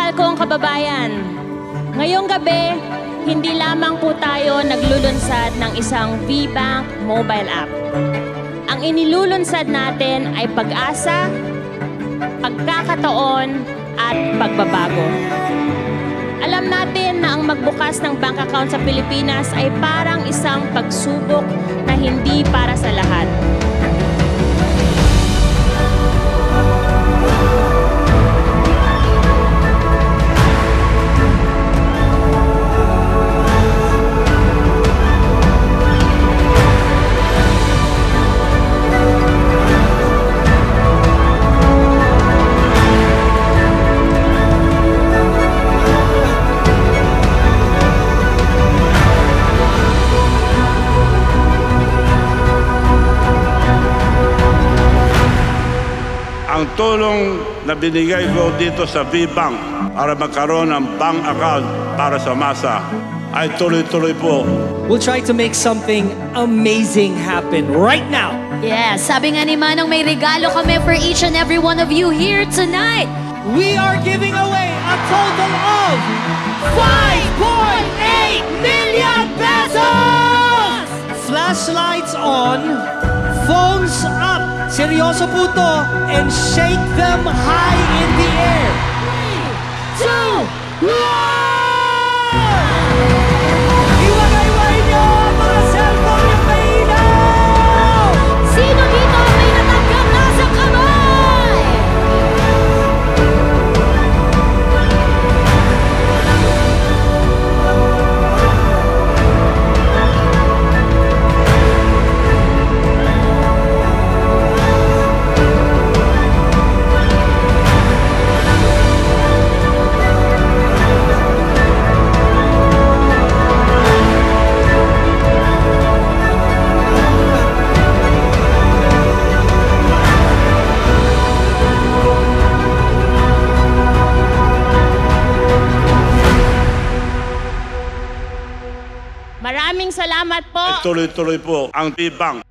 mahal kong kababayan, ngayong gabi, hindi lamang po tayo naglulunsad ng isang VBank mobile app. Ang inilulunsad natin ay pag-asa, pagkakataon, at pagbabago. Alam natin na ang magbukas ng bank account sa Pilipinas ay parang isang pagsubok na hindi para sa lahat. Ang tulong na binigay ko dito sa VBank para magkaroon ng bank account para sa masa ay tuloy-tuloy po. We'll try to make something amazing happen right now. Yes, sabi nga ni Manong may regalo kami for each and every one of you here tonight. We are giving away a total of 5.8 million pesos! Flashlights on, phones up. Seryoso po to, and shake them high in the air. 3, 2, 1! Iwagay-way nyo ang mga cellphone yung mahinaw! Sino dito ang may natanggap na sa kamay? Maraming salamat po. Tuloy-tuloy po ang VBank